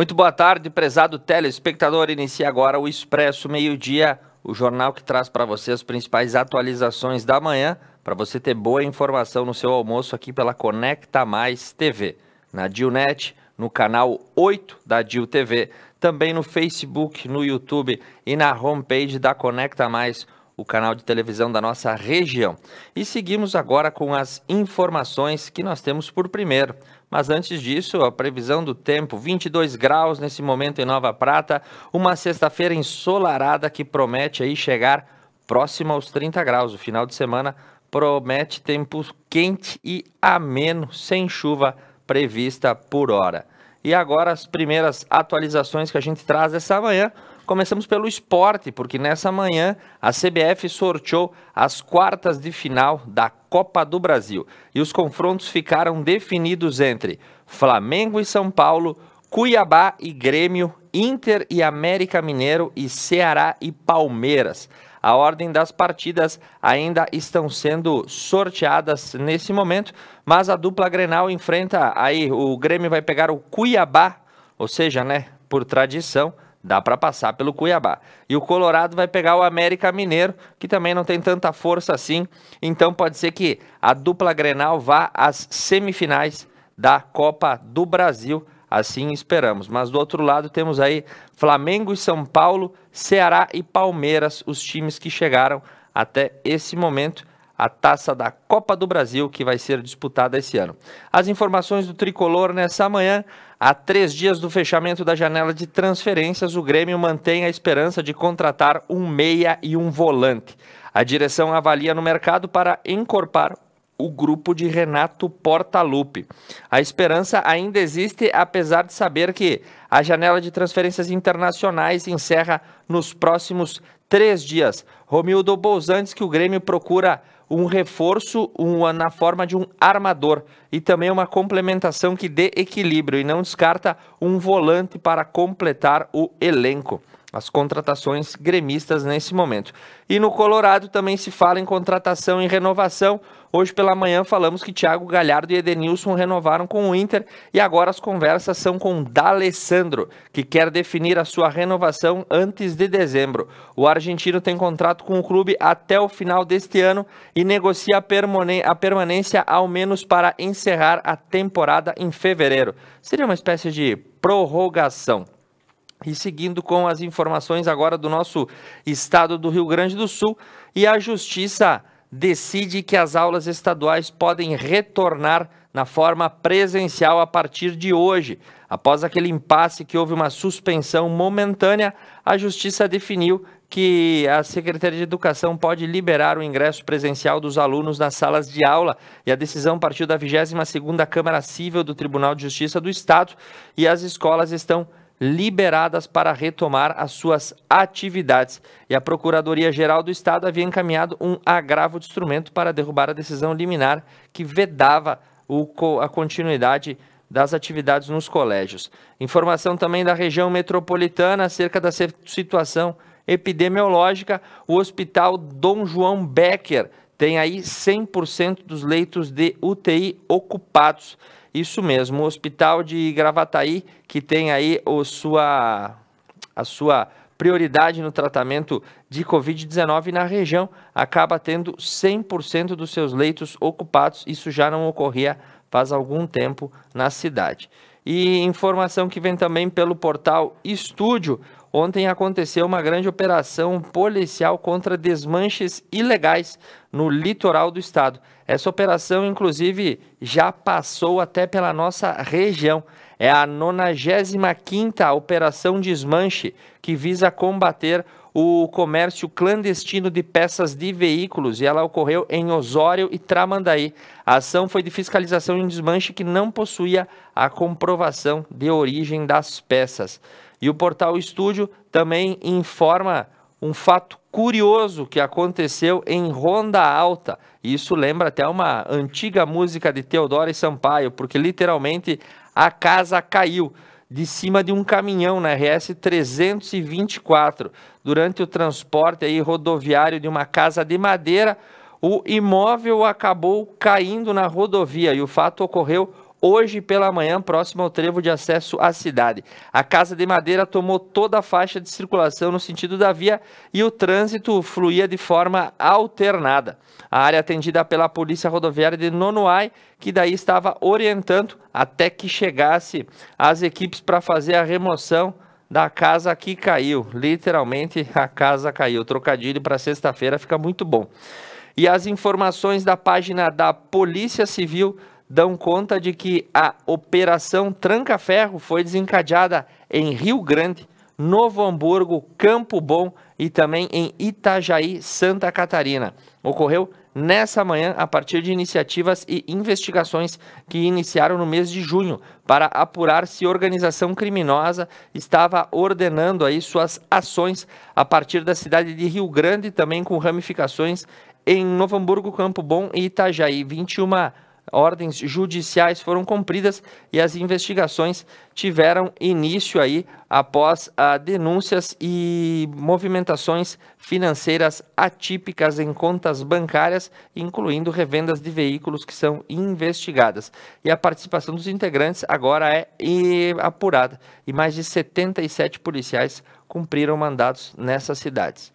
Muito boa tarde, prezado telespectador. Inicia agora o Expresso Meio-Dia, o jornal que traz para você as principais atualizações da manhã, para você ter boa informação no seu almoço aqui pela Conecta Mais TV, na DILnet, no canal 8 da DIL TV, também no Facebook, no YouTube e na homepage da Conecta Mais, o canal de televisão da nossa região. E seguimos agora com as informações que nós temos por primeiro. Mas antes disso, a previsão do tempo, 22 graus nesse momento em Nova Prata, uma sexta-feira ensolarada que promete aí chegar próximo aos 30 graus. O final de semana promete tempo quente e ameno, sem chuva prevista por hora. E agora as primeiras atualizações que a gente traz essa manhã. Começamos pelo esporte, porque nessa manhã a CBF sorteou as quartas de final da Copa do Brasil. E os confrontos ficaram definidos entre Flamengo e São Paulo, Cuiabá e Grêmio, Inter e América Mineiro e Ceará e Palmeiras. A ordem das partidas ainda estão sendo sorteadas nesse momento, mas a dupla Grenal enfrenta aí, o Grêmio vai pegar o Cuiabá, ou seja, né, por tradição, dá para passar pelo Cuiabá. E o Colorado vai pegar o América Mineiro, que também não tem tanta força assim. Então pode ser que a dupla Grenal vá às semifinais da Copa do Brasil. Assim esperamos. Mas do outro lado temos aí Flamengo e São Paulo, Ceará e Palmeiras, os times que chegaram até esse momento a taça da Copa do Brasil, que vai ser disputada esse ano. As informações do Tricolor nessa manhã. Há 3 dias do fechamento da janela de transferências, o Grêmio mantém a esperança de contratar um meia e um volante. A direção avalia no mercado para encorpar o grupo de Renato Portaluppi. A esperança ainda existe, apesar de saber que a janela de transferências internacionais encerra nos próximos 3 dias. Romildo Bolzan diz que o Grêmio procura um reforço na forma de um armador e também uma complementação que dê equilíbrio e não descarta um volante para completar o elenco. As contratações gremistas nesse momento. E no Colorado também se fala em contratação e renovação. Hoje pela manhã falamos que Thiago Galhardo e Edenilson renovaram com o Inter e agora as conversas são com D'Alessandro, que quer definir a sua renovação antes de dezembro. O argentino tem contrato com o clube até o final deste ano e negocia a permanência ao menos para encerrar a temporada em fevereiro. Seria uma espécie de prorrogação. E seguindo com as informações agora do nosso estado do Rio Grande do Sul, e a Justiça decide que as aulas estaduais podem retornar na forma presencial a partir de hoje. Após aquele impasse que houve uma suspensão momentânea, a Justiça definiu que a Secretaria de Educação pode liberar o ingresso presencial dos alunos nas salas de aula, e a decisão partiu da 22ª Câmara Cível do Tribunal de Justiça do Estado, e as escolas estão liberadas para retomar as suas atividades. E a Procuradoria-Geral do Estado havia encaminhado um agravo de instrumento para derrubar a decisão liminar que vedava a continuidade das atividades nos colégios. Informação também da região metropolitana acerca da situação epidemiológica. O Hospital Dom João Becker tem aí 100% dos leitos de UTI ocupados. Isso mesmo, o Hospital de Gravataí, que tem aí a sua prioridade no tratamento de Covid-19 na região, acaba tendo 100% dos seus leitos ocupados. Isso já não ocorria faz algum tempo na cidade. E informação que vem também pelo portal Estúdio. Ontem aconteceu uma grande operação policial contra desmanches ilegais no litoral do estado. Essa operação, inclusive, já passou até pela nossa região. É a 95ª Operação Desmanche, que visa combater o comércio clandestino de peças de veículos, e ela ocorreu em Osório e Tramandaí. A ação foi de fiscalização em desmanche que não possuía a comprovação de origem das peças. E o portal Estúdio também informa um fato curioso que aconteceu em Ronda Alta. Isso lembra até uma antiga música de Teodoro e Sampaio, porque literalmente a casa caiu de cima de um caminhão na RS 324. Durante o transporte aí rodoviário de uma casa de madeira, o imóvel acabou caindo na rodovia e o fato ocorreu hoje pela manhã, próximo ao trevo de acesso à cidade. A Casa de Madeira tomou toda a faixa de circulação no sentido da via e o trânsito fluía de forma alternada. A área atendida pela Polícia Rodoviária de Nonoai, que daí estava orientando até que chegasse as equipes para fazer a remoção da casa que caiu. Literalmente, a casa caiu. Trocadilho para sexta-feira fica muito bom. E as informações da página da Polícia Civil dão conta de que a Operação Tranca-Ferro foi desencadeada em Rio Grande, Novo Hamburgo, Campo Bom e também em Itajaí, Santa Catarina. Ocorreu nessa manhã a partir de iniciativas e investigações que iniciaram no mês de junho para apurar se organização criminosa estava ordenando aí suas ações a partir da cidade de Rio Grande, também com ramificações em Novo Hamburgo, Campo Bom e Itajaí. 21 ordens judiciais foram cumpridas e as investigações tiveram início aí após denúncias e movimentações financeiras atípicas em contas bancárias, incluindo revendas de veículos que são investigadas. E a participação dos integrantes agora é apurada e mais de 77 policiais cumpriram mandados nessas cidades.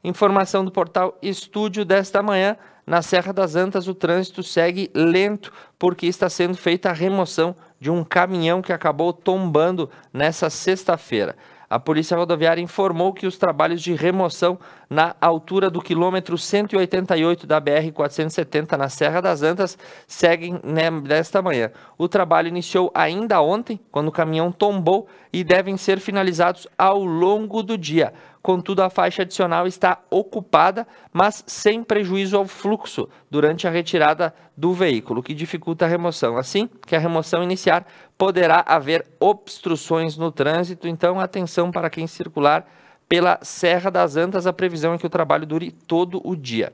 Informação do portal Estúdio desta manhã. Na Serra das Antas, o trânsito segue lento porque está sendo feita a remoção de um caminhão que acabou tombando nessa sexta-feira. A Polícia Rodoviária informou que os trabalhos de remoção na altura do quilômetro 188 da BR-470 na Serra das Antas seguem desta manhã. O trabalho iniciou ainda ontem, quando o caminhão tombou, e devem ser finalizados ao longo do dia. Contudo, a faixa adicional está ocupada, mas sem prejuízo ao fluxo durante a retirada do veículo, que dificulta a remoção. Assim que a remoção iniciar, poderá haver obstruções no trânsito, então atenção para quem circular pela Serra das Antas. A previsão é que o trabalho dure todo o dia.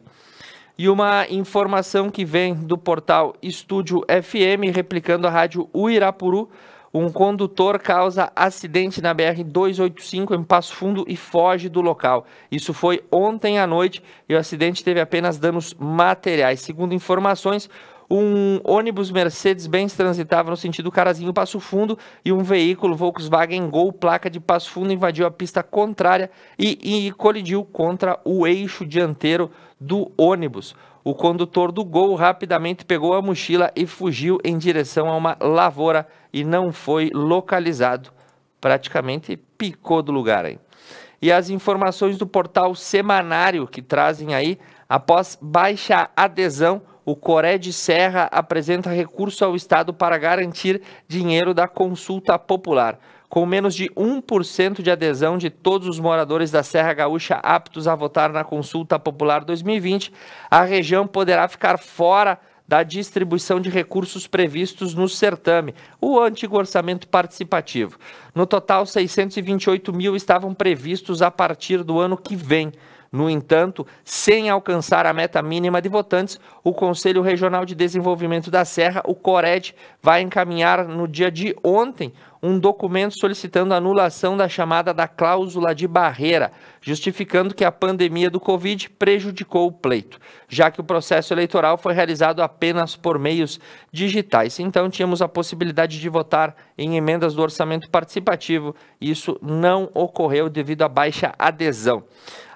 E uma informação que vem do portal Estúdio FM, replicando a rádio Uirapuru: um condutor causa acidente na BR-285 em Passo Fundo e foge do local. Isso foi ontem à noite e o acidente teve apenas danos materiais. Segundo informações, um ônibus Mercedes-Benz transitava no sentido Carazinho-Passo Fundo e um veículo Volkswagen Gol, placa de Passo Fundo, invadiu a pista contrária e colidiu contra o eixo dianteiro do ônibus. O condutor do Gol rapidamente pegou a mochila e fugiu em direção a uma lavoura e não foi localizado. Praticamente picou do lugar aí. E as informações do portal Semanário que trazem aí: após baixa adesão, o Coré de Serra apresenta recurso ao Estado para garantir dinheiro da consulta popular. Com menos de 1% de adesão de todos os moradores da Serra Gaúcha aptos a votar na Consulta Popular 2020, a região poderá ficar fora da distribuição de recursos previstos no certame, o antigo orçamento participativo. No total, 628 mil estavam previstos a partir do ano que vem. No entanto, sem alcançar a meta mínima de votantes, o Conselho Regional de Desenvolvimento da Serra, o CORED, vai encaminhar no dia de ontem um documento solicitando a anulação da chamada da cláusula de barreira, justificando que a pandemia do Covid prejudicou o pleito, já que o processo eleitoral foi realizado apenas por meios digitais. Então, tínhamos a possibilidade de votar em emendas do orçamento participativo, e isso não ocorreu devido à baixa adesão.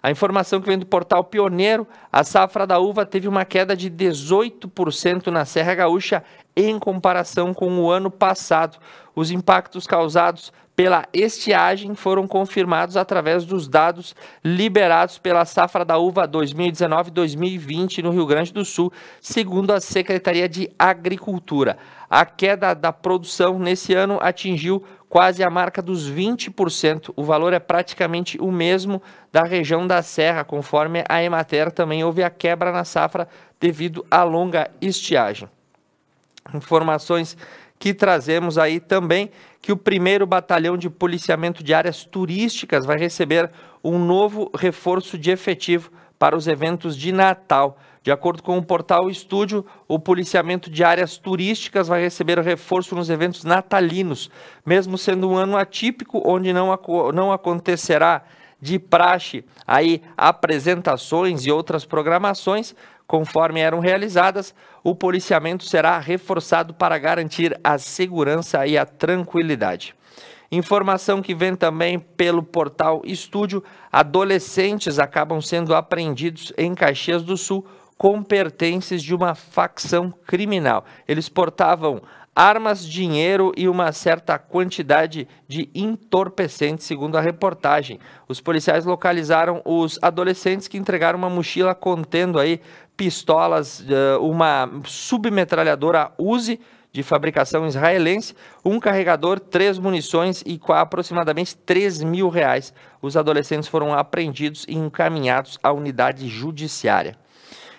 A informação que vem do portal Pioneiro: a safra da uva teve uma queda de 18% na Serra Gaúcha em comparação com o ano passado. Os impactos causados pela estiagem foram confirmados através dos dados liberados pela safra da uva 2019-2020 no Rio Grande do Sul, segundo a Secretaria de Agricultura. A queda da produção nesse ano atingiu quase a marca dos 20%. O valor é praticamente o mesmo da região da Serra, conforme a Emater. Também houve a quebra na safra devido à longa estiagem. Informações que trazemos aí também, que o 1º Batalhão de Policiamento de Áreas Turísticas vai receber um novo reforço de efetivo para os eventos de Natal. De acordo com o portal Estúdio, o policiamento de áreas turísticas vai receber reforço nos eventos natalinos, mesmo sendo um ano atípico, onde não acontecerá de praxe aí apresentações e outras programações. conforme eram realizadas, o policiamento será reforçado para garantir a segurança e a tranquilidade. Informação que vem também pelo portal Estúdio: adolescentes acabam sendo apreendidos em Caxias do Sul com pertences de uma facção criminal. Eles portavam armas, dinheiro e uma certa quantidade de entorpecentes, segundo a reportagem. Os policiais localizaram os adolescentes que entregaram uma mochila contendo aí pistolas, uma submetralhadora Uzi de fabricação israelense, um carregador, 3 munições e com aproximadamente R$3.000. Os adolescentes foram apreendidos e encaminhados à unidade judiciária.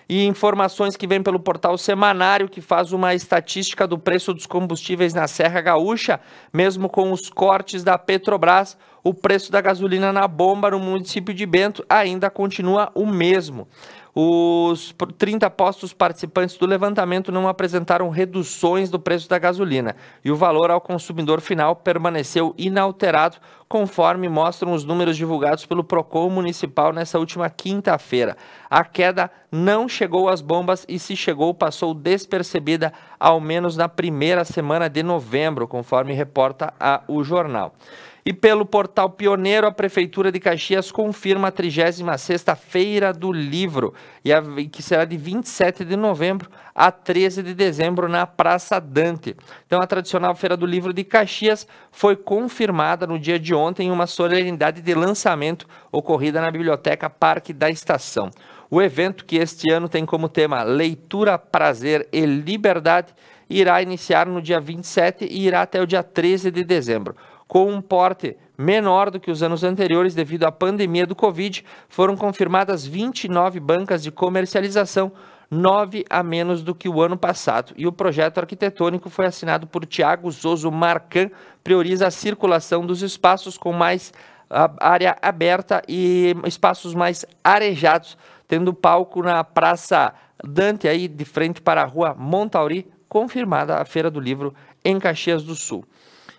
E informações que vêm pelo portal Semanário, que faz uma estatística do preço dos combustíveis na Serra Gaúcha. Mesmo com os cortes da Petrobras, o preço da gasolina na bomba no município de Bento ainda continua o mesmo. Os 30 postos participantes do levantamento não apresentaram reduções do preço da gasolina e o valor ao consumidor final permaneceu inalterado, conforme mostram os números divulgados pelo Procon Municipal nessa última quinta-feira. A queda não chegou às bombas e, se chegou, passou despercebida, ao menos na primeira semana de novembro, conforme reporta o jornal. E pelo portal Pioneiro, a Prefeitura de Caxias confirma a 36ª Feira do Livro, que será de 27 de novembro a 13 de dezembro na Praça Dante. Então, a tradicional Feira do Livro de Caxias foi confirmada no dia de ontem em uma solenidade de lançamento ocorrida na Biblioteca Parque da Estação. O evento, que este ano tem como tema Leitura, Prazer e Liberdade, irá iniciar no dia 27 e irá até o dia 13 de dezembro. Com um porte menor do que os anos anteriores devido à pandemia do Covid, foram confirmadas 29 bancas de comercialização, 9 a menos do que o ano passado. E o projeto arquitetônico foi assinado por Thiago Zoso Marcan, prioriza a circulação dos espaços com mais área aberta e espaços mais arejados, tendo palco na Praça Dante, aí de frente para a Rua Montauri, confirmada a Feira do Livro em Caxias do Sul.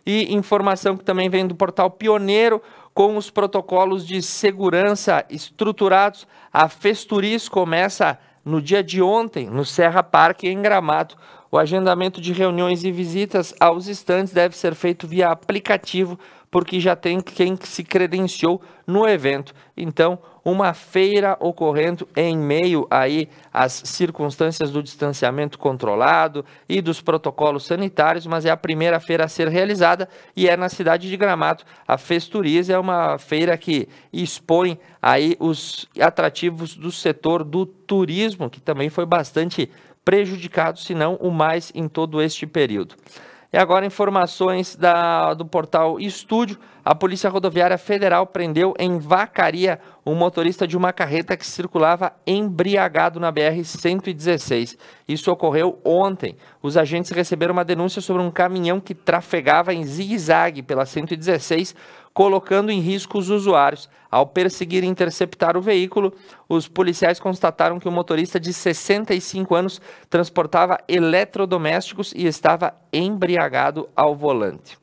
E informação que também vem do portal Pioneiro: com os protocolos de segurança estruturados, a Festuris começa no dia de ontem, no Serra Parque, em Gramado. O agendamento de reuniões e visitas aos estandes deve ser feito via aplicativo, porque já tem quem se credenciou no evento. Então, uma feira ocorrendo em meio aí às circunstâncias do distanciamento controlado e dos protocolos sanitários, mas é a primeira feira a ser realizada e é na cidade de Gramado. A Festuris é uma feira que expõe aí os atrativos do setor do turismo, que também foi bastante prejudicado, se não o mais, em todo este período. E agora informações do portal Estúdio: a Polícia Rodoviária Federal prendeu em Vacaria um motorista de uma carreta que circulava embriagado na BR-116. Isso ocorreu ontem. Os agentes receberam uma denúncia sobre um caminhão que trafegava em zigue-zague pela 116, colocando em risco os usuários. Ao perseguir e interceptar o veículo, os policiais constataram que o motorista de 65 anos transportava eletrodomésticos e estava embriagado ao volante.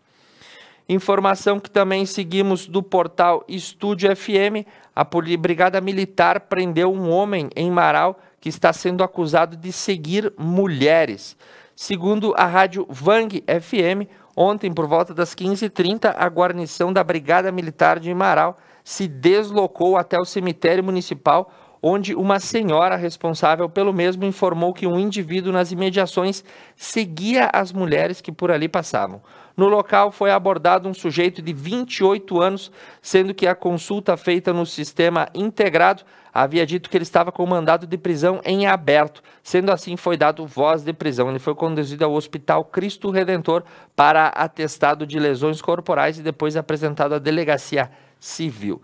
Informação que também seguimos do portal Estúdio FM: a Brigada Militar prendeu um homem em Marau que está sendo acusado de seguir mulheres. Segundo a rádio Vang FM, ontem, por volta das 15h30, a guarnição da Brigada Militar de Marau se deslocou até o cemitério municipal, onde uma senhora responsável pelo mesmo informou que um indivíduo nas imediações seguia as mulheres que por ali passavam. No local foi abordado um sujeito de 28 anos, sendo que a consulta feita no sistema integrado havia dito que ele estava com mandado de prisão em aberto. Sendo assim, foi dado voz de prisão. Ele foi conduzido ao Hospital Cristo Redentor para atestado de lesões corporais e depois apresentado à Delegacia Civil.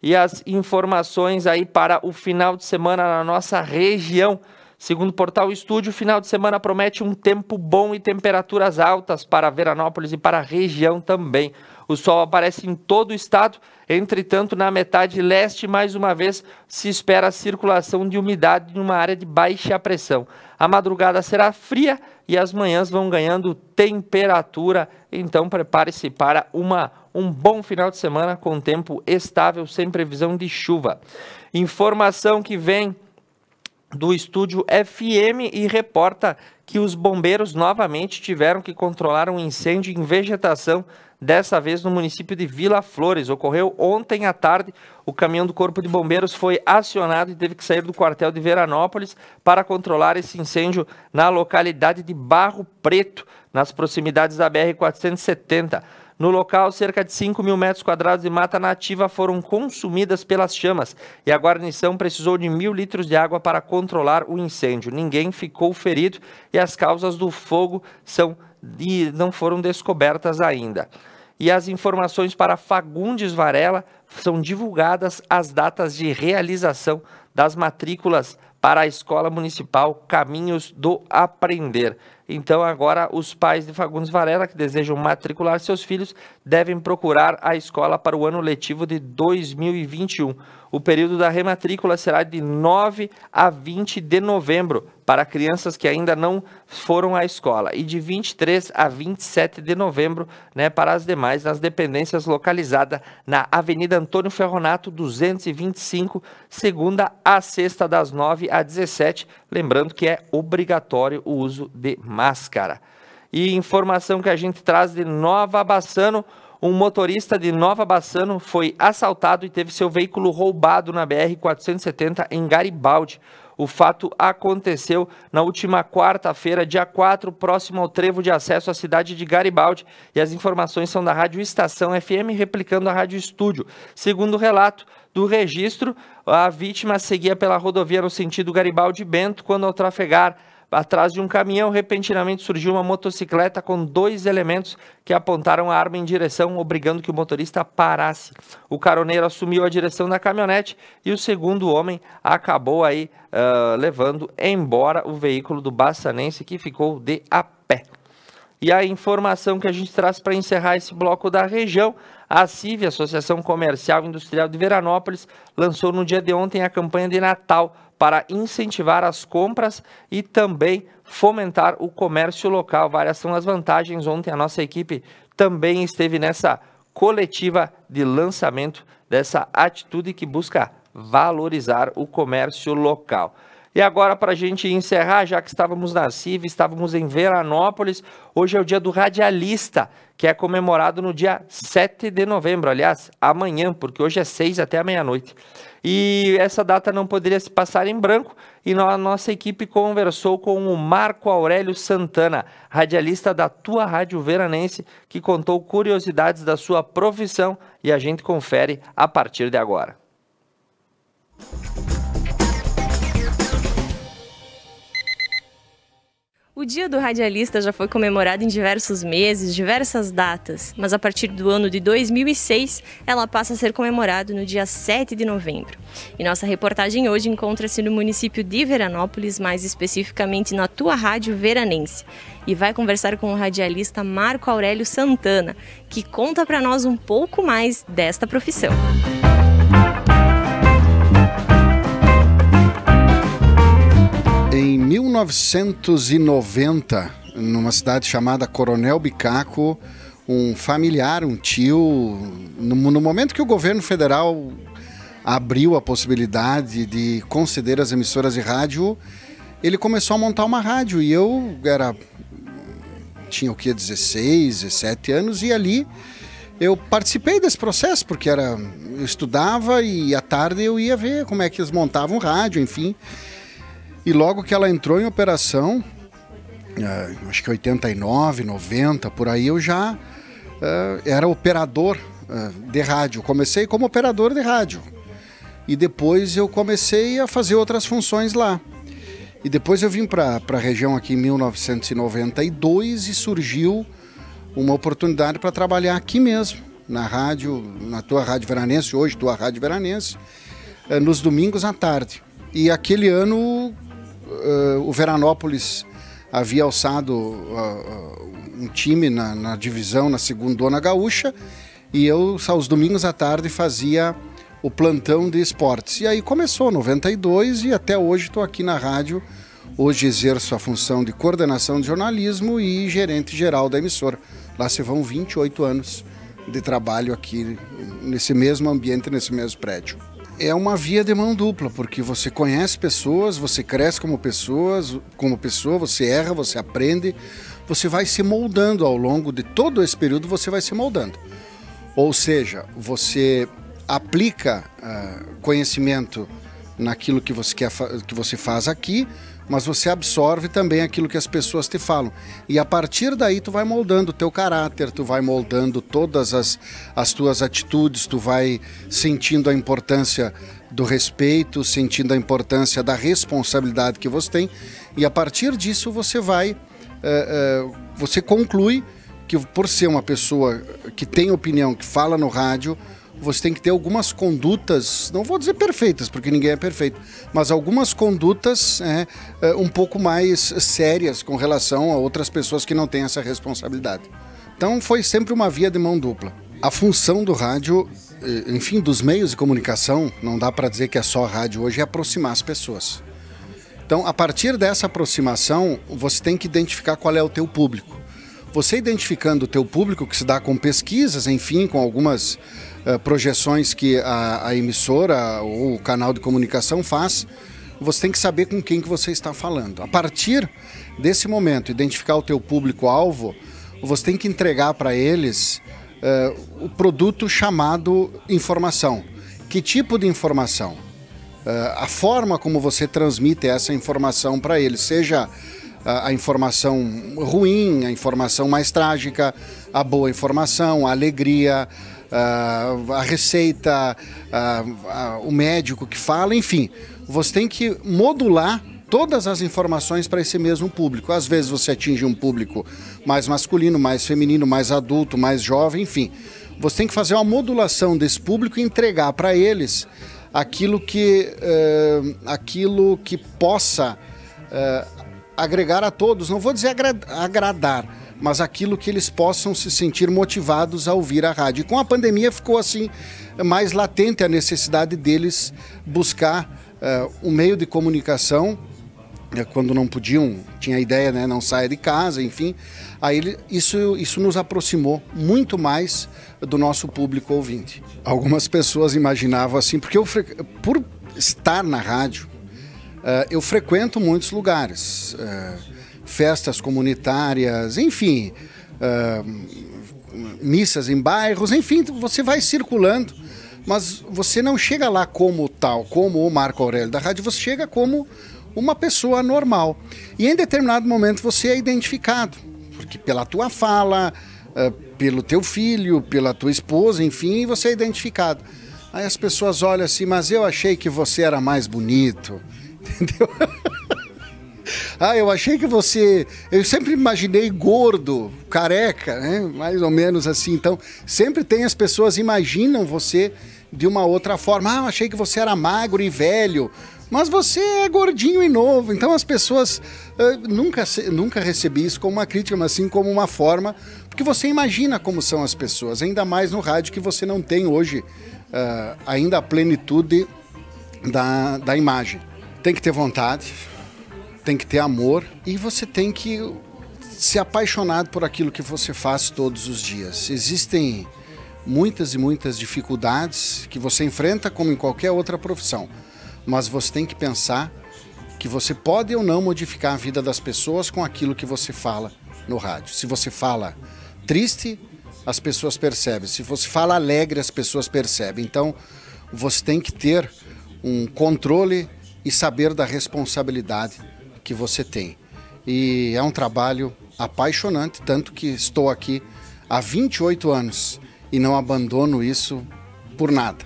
E as informações aí para o final de semana na nossa região: segundo o portal Estúdio, o final de semana promete um tempo bom e temperaturas altas para Veranópolis e para a região também. O sol aparece em todo o estado, entretanto, na metade leste, mais uma vez, se espera a circulação de umidade numa área de baixa pressão. A madrugada será fria e as manhãs vão ganhando temperatura, então prepare-se para um bom final de semana com tempo estável, sem previsão de chuva. Informação que vem do Estúdio FM e reporta que os bombeiros novamente tiveram que controlar um incêndio em vegetação, dessa vez no município de Vila Flores. Ocorreu ontem à tarde. O caminhão do Corpo de Bombeiros foi acionado e teve que sair do quartel de Veranópolis para controlar esse incêndio na localidade de Barro Preto, nas proximidades da BR-470. No local, cerca de 5.000 metros quadrados de mata nativa foram consumidas pelas chamas e a guarnição precisou de 1.000 litros de água para controlar o incêndio. Ninguém ficou ferido e as causas do fogo não foram descobertas ainda. E as informações para Fagundes Varela são divulgadas as datas de realização das matrículas para a Escola Municipal Caminhos do Aprender. Então agora os pais de Fagundes Varela que desejam matricular seus filhos devem procurar a escola para o ano letivo de 2021. O período da rematrícula será de 9 a 20 de novembro para crianças que ainda não foram à escola e de 23 a 27 de novembro, para as demais, nas dependências localizadas na Avenida Antônio Ferronato 225, segunda a sexta das 9 a 17, lembrando que é obrigatório o uso de máscara. E informação que a gente traz de Nova Bassano: um motorista de Nova Bassano foi assaltado e teve seu veículo roubado na BR-470 em Garibaldi. O fato aconteceu na última quarta-feira, dia 4, próximo ao trevo de acesso à cidade de Garibaldi. E as informações são da Rádio Estação FM, replicando a Rádio Estúdio. Segundo o relato do registro, a vítima seguia pela rodovia no sentido Garibaldi-Bento, quando ao trafegar atrás de um caminhão, repentinamente surgiu uma motocicleta com 2 elementos que apontaram a arma em direção, obrigando que o motorista parasse. O caroneiro assumiu a direção da caminhonete e o segundo homem acabou aí levando embora o veículo do bassanense, que ficou de a pé. E a informação que a gente traz para encerrar esse bloco da região: a CIV, Associação Comercial e Industrial de Veranópolis, lançou no dia de ontem a campanha de Natal para incentivar as compras e também fomentar o comércio local. Várias são as vantagens. Ontem a nossa equipe também esteve nessa coletiva de lançamento dessa atitude que busca valorizar o comércio local. E agora, para a gente encerrar, já que estávamos na CIV, estávamos em Veranópolis, hoje é o dia do radialista, que é comemorado no dia 7 de novembro, aliás, amanhã, porque hoje é 6 até a meia-noite. E essa data não poderia se passar em branco, e a nossa equipe conversou com o Marco Aurélio Santana, radialista da Tua Rádio Veranense, que contou curiosidades da sua profissão, e a gente confere a partir de agora. O Dia do Radialista já foi comemorado em diversos meses, diversas datas, mas a partir do ano de 2006, ela passa a ser comemorada no dia 7 de novembro. E nossa reportagem hoje encontra-se no município de Veranópolis, mais especificamente na Tua Rádio Veranense. E vai conversar com o radialista Marco Aurélio Santana, que conta para nós um pouco mais desta profissão. Em 1990, numa cidade chamada Coronel Bicaco, um familiar, um tio, no momento que o governo federal abriu a possibilidade de conceder as emissoras de rádio, ele começou a montar uma rádio e eu tinha 16, 17 anos e ali eu participei desse processo, porque eu estudava e à tarde eu ia ver como é que eles montavam rádio, enfim. E logo que ela entrou em operação, acho que 89, 90, por aí, eu já era operador de rádio. Comecei como operador de rádio. E depois eu comecei a fazer outras funções lá. E depois eu vim para a região aqui em 1992 e surgiu uma oportunidade para trabalhar aqui mesmo, na rádio, na Tua Rádio Veranense, hoje Tua Rádio Veranense, nos domingos à tarde. E aquele ano o Veranópolis havia alçado um time na divisão, na Segundona Gaúcha, e eu, aos domingos à tarde, fazia o plantão de esportes. E aí começou, 92, e até hoje estou aqui na rádio. Hoje exerço a função de coordenação de jornalismo e gerente geral da emissora. Lá se vão 28 anos de trabalho aqui, nesse mesmo ambiente, nesse mesmo prédio. é uma via de mão dupla, porque você conhece pessoas, você cresce como pessoa, você erra, você aprende, você vai se moldando ao longo de todo esse período, você vai se moldando. Ou seja, você aplica conhecimento naquilo que você faz aqui, mas você absorve também aquilo que as pessoas te falam. E a partir daí tu vai moldando o teu caráter, tu vai moldando todas as tuas atitudes, tu vai sentindo a importância do respeito, sentindo a importância da responsabilidade que você tem. E a partir disso você você conclui que por ser uma pessoa que tem opinião, que fala no rádio, você tem que ter algumas condutas, não vou dizer perfeitas, porque ninguém é perfeito, mas algumas condutas um pouco mais sérias com relação a outras pessoas que não têm essa responsabilidade. Então foi sempre uma via de mão dupla. A função do rádio, enfim, dos meios de comunicação, não dá para dizer que é só rádio hoje, é aproximar as pessoas. Então, a partir dessa aproximação, você tem que identificar qual é o teu público. Você identificando o teu público, que se dá com pesquisas, enfim, com algumas projeções que a emissora ou o canal de comunicação faz, você tem que saber com quem que você está falando. A partir desse momento, identificar o teu público-alvo, você tem que entregar para eles o produto chamado informação. Que tipo de informação? A forma como você transmite essa informação para eles, seja a informação ruim, a informação mais trágica, a boa informação, a alegria, a receita, o médico que fala, enfim. Você tem que modular todas as informações para esse mesmo público. Às vezes você atinge um público mais masculino, mais feminino, mais adulto, mais jovem, enfim. Você tem que fazer uma modulação desse público e entregar para eles aquilo que possa agregar a todos, não vou dizer agradar, mas aquilo que eles possam se sentir motivados a ouvir a rádio. E com a pandemia ficou assim mais latente a necessidade deles buscar um meio de comunicação, quando não podiam, tinha a ideia, né, não saia de casa, enfim. Aí isso nos aproximou muito mais do nosso público ouvinte. Algumas pessoas imaginavam assim, porque por estar na rádio, eu frequento muitos lugares, festas comunitárias, enfim, missas em bairros, enfim, você vai circulando, mas você não chega lá como tal, como o Marco Aurélio da rádio, você chega como uma pessoa normal. E em determinado momento você é identificado, porque pela tua fala, pelo teu filho, pela tua esposa, enfim, você é identificado. Aí as pessoas olham assim, mas eu achei que você era mais bonito, entendeu? Eu achei que você... Eu sempre imaginei gordo, careca, né? Mais ou menos assim. Então, sempre tem as pessoas imaginam você de uma outra forma. Eu achei que você era magro e velho, mas você é gordinho e novo. Então, as pessoas... nunca recebi isso como uma crítica, mas sim como uma forma... Porque você imagina como são as pessoas, ainda mais no rádio, que você não tem hoje ainda a plenitude da imagem. Tem que ter vontade, tem que ter amor e você tem que ser apaixonado por aquilo que você faz todos os dias. Existem muitas e muitas dificuldades que você enfrenta como em qualquer outra profissão, mas você tem que pensar que você pode ou não modificar a vida das pessoas com aquilo que você fala no rádio. Se você fala triste, as pessoas percebem. Se você fala alegre, as pessoas percebem. Então, você tem que ter um controle e saber da responsabilidade que você tem. E é um trabalho apaixonante, tanto que estou aqui há 28 anos e não abandono isso por nada.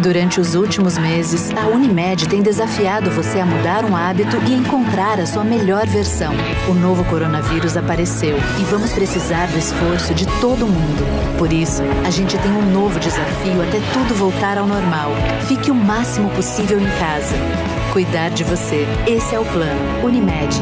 Durante os últimos meses, a Unimed tem desafiado você a mudar um hábito e encontrar a sua melhor versão. O novo coronavírus apareceu e vamos precisar do esforço de todo mundo. Por isso, a gente tem um novo desafio até tudo voltar ao normal. Fique o máximo possível em casa. Cuidar de você. Esse é o plano. Unimed.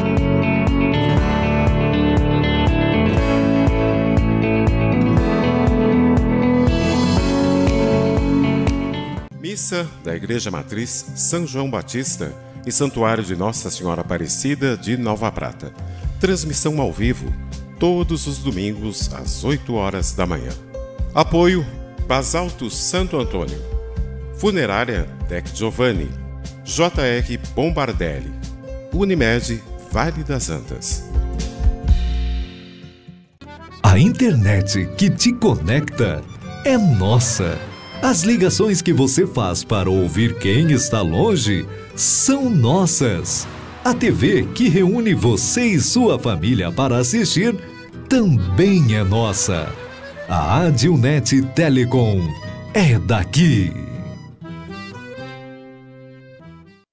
missa da Igreja Matriz São João Batista e Santuário de Nossa Senhora Aparecida de Nova Prata. Transmissão ao vivo, todos os domingos às 8 horas da manhã. Apoio Basalto Santo Antônio, Funerária Dec Giovanni, JR Bombardelli, Unimed Vale das Antas. A internet que te conecta é nossa. As ligações que você faz para ouvir quem está longe são nossas. A TV que reúne você e sua família para assistir também é nossa. A Adilnet Telecom é daqui.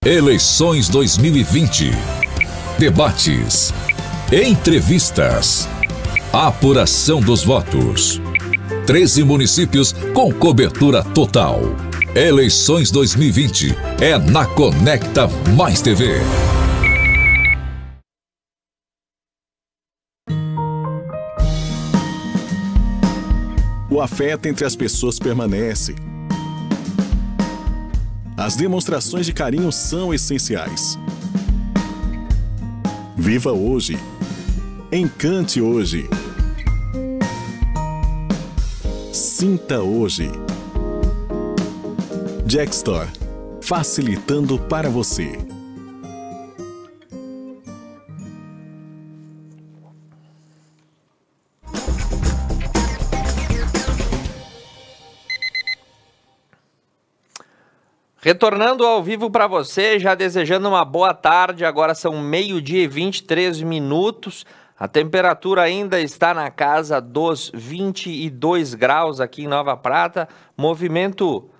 Eleições 2020. Debates. Entrevistas. Apuração dos votos. 13 municípios com cobertura total. Eleições 2020 é na Conecta Mais TV. O afeto entre as pessoas permanece. As demonstrações de carinho são essenciais. Viva hoje. Encante hoje. Sinta hoje. Jack Store, facilitando para você. Retornando ao vivo para você, já desejando uma boa tarde. Agora são 12h e 23 minutos. A temperatura ainda está na casa dos 22 graus aqui em Nova Prata. Movimento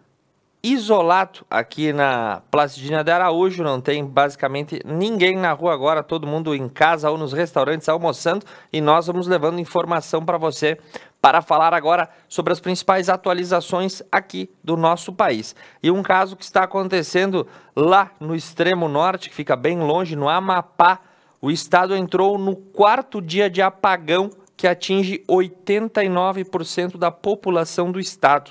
isolado aqui na Placidina de Araújo. Não tem basicamente ninguém na rua agora. Todo mundo em casa ou nos restaurantes almoçando. E nós vamos levando informação para você para falar agora sobre as principais atualizações aqui do nosso país. E um caso que está acontecendo lá no extremo norte, que fica bem longe, no Amapá. O estado entrou no 4º dia de apagão, que atinge 89% da população do estado.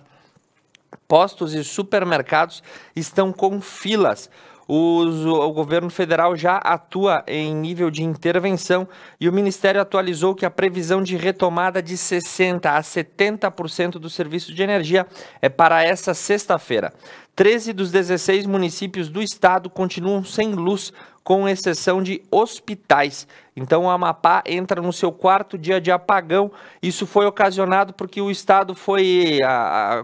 Postos e supermercados estão com filas. O governo federal já atua em nível de intervenção e o Ministério atualizou que a previsão de retomada de 60% a 70% do serviço de energia é para essa sexta-feira. 13 dos 16 municípios do estado continuam sem luz, com exceção de hospitais. Então o Amapá entra no seu 4º dia de apagão. Isso foi ocasionado porque o estado foi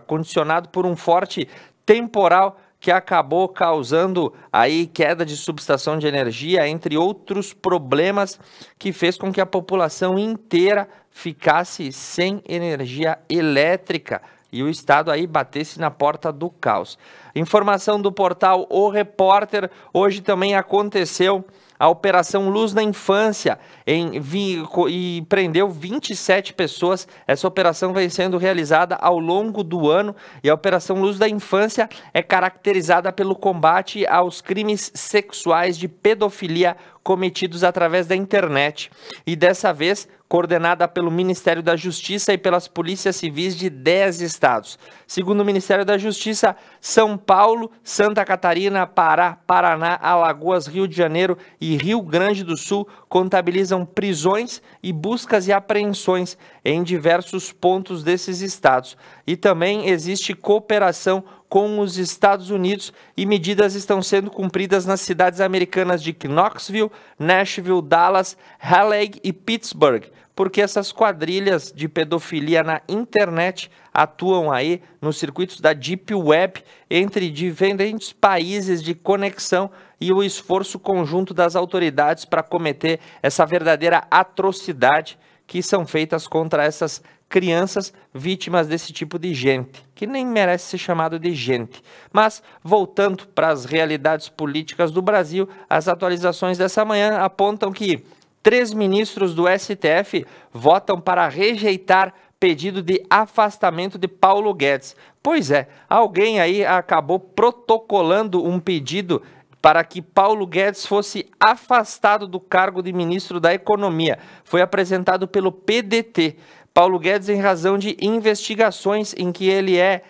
condicionado por um forte temporal que acabou causando aí queda de subestação de energia, entre outros problemas, que fez com que a população inteira ficasse sem energia elétrica e o estado aí batesse na porta do caos. Informação do portal O Repórter, hoje também aconteceu a Operação Luz na Infância e prendeu 27 pessoas. Essa operação vem sendo realizada ao longo do ano e a Operação Luz da Infância é caracterizada pelo combate aos crimes sexuais de pedofilia cometidos através da internet. E dessa vez, coordenada pelo Ministério da Justiça e pelas polícias civis de 10 estados. Segundo o Ministério da Justiça, São Paulo, Santa Catarina, Pará, Paraná, Alagoas, Rio de Janeiro e Rio Grande do Sul contabilizam prisões e buscas e apreensões em diversos pontos desses estados. E também existe cooperação com os Estados Unidos e medidas estão sendo cumpridas nas cidades americanas de Knoxville, Nashville, Dallas, Raleigh e Pittsburgh, porque essas quadrilhas de pedofilia na internet atuam aí nos circuitos da Deep Web entre diferentes países de conexão e o esforço conjunto das autoridades para cometer essa verdadeira atrocidade que são feitas contra essas crianças vítimas desse tipo de gente, que nem merece ser chamado de gente. Mas, voltando para as realidades políticas do Brasil, as atualizações dessa manhã apontam que 3 ministros do STF votam para rejeitar pedido de afastamento de Paulo Guedes. Pois é, alguém aí acabou protocolando um pedido para que Paulo Guedes fosse afastado do cargo de ministro da Economia. Foi apresentado pelo PDT. Paulo Guedes, em razão de investigações em que ele é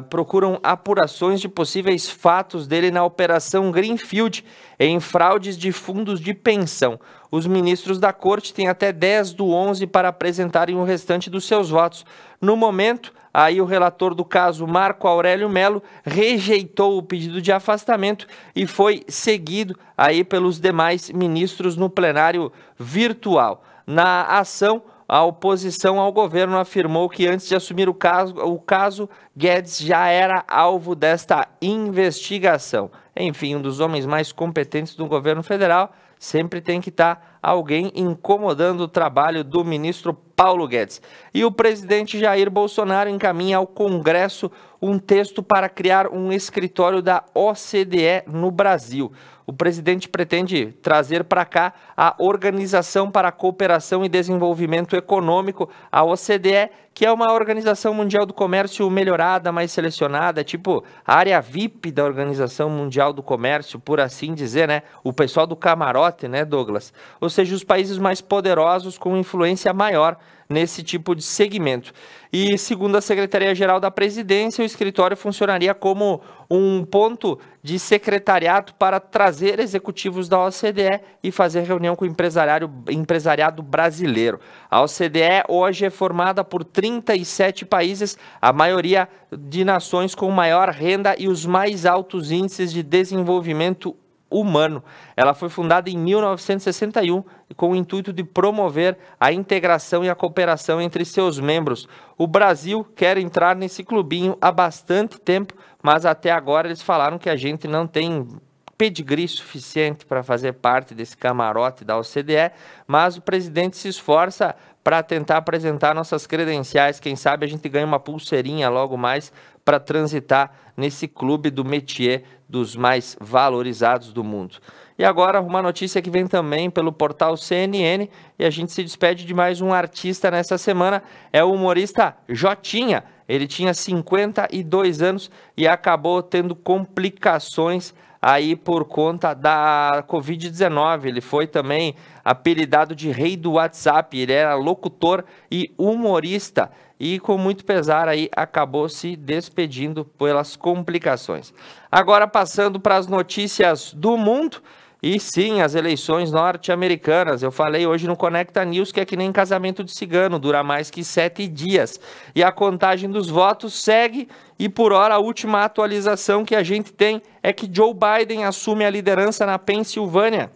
procuram apurações de possíveis fatos dele na Operação Greenfield, em fraudes de fundos de pensão. Os ministros da corte têm até 10/11 para apresentarem o restante dos seus votos. No momento, aí o relator do caso, Marco Aurélio Melo, rejeitou o pedido de afastamento e foi seguido aí pelos demais ministros no plenário virtual. Na ação, a oposição ao governo afirmou que antes de assumir o caso, Guedes já era alvo desta investigação. Enfim, um dos homens mais competentes do governo federal, sempre tem que estar alguém incomodando o trabalho do ministro Paulo Guedes. E o presidente Jair Bolsonaro encaminha ao Congresso um texto para criar um escritório da OCDE no Brasil. O presidente pretende trazer para cá a Organização para a Cooperação e Desenvolvimento Econômico, a OCDE, que é uma organização mundial do comércio melhorada, mais selecionada, tipo a área VIP da Organização Mundial do Comércio, por assim dizer, né? O pessoal do camarote, né, Douglas? Ou seja, os países mais poderosos com influência maior nesse tipo de segmento. E segundo a Secretaria-Geral da Presidência, o escritório funcionaria como um ponto de secretariado para trazer executivos da OCDE e fazer reunião com o empresariado brasileiro. A OCDE hoje é formada por 37 países, a maioria de nações com maior renda e os mais altos índices de desenvolvimento humano. Ela foi fundada em 1961 com o intuito de promover a integração e a cooperação entre seus membros. O Brasil quer entrar nesse clubinho há bastante tempo, mas até agora eles falaram que a gente não tem pedigree suficiente para fazer parte desse camarote da OCDE, mas o presidente se esforça para tentar apresentar nossas credenciais. Quem sabe a gente ganha uma pulseirinha logo mais para transitar nesse clube do métier dos mais valorizados do mundo. E agora uma notícia que vem também pelo portal CNN, e a gente se despede de mais um artista nessa semana, é o humorista Jotinha. Ele tinha 52 anos e acabou tendo complicações aí por conta da Covid-19. Ele foi também apelidado de Rei do WhatsApp, ele era locutor e humorista e com muito pesar aí acabou se despedindo pelas complicações. Agora passando para as notícias do mundo, e sim, as eleições norte-americanas. Eu falei hoje no Conecta News que é que nem casamento de cigano, dura mais que 7 dias. E a contagem dos votos segue e por hora a última atualização que a gente tem é que Joe Biden assume a liderança na Pensilvânia,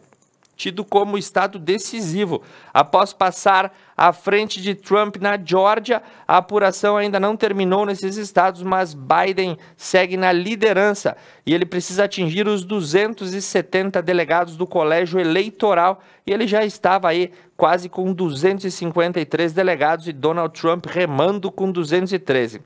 tido como estado decisivo. Após passar à frente de Trump na Geórgia, a apuração ainda não terminou nesses estados, mas Biden segue na liderança e ele precisa atingir os 270 delegados do colégio eleitoral e ele já estava aí quase com 253 delegados e Donald Trump remando com 213.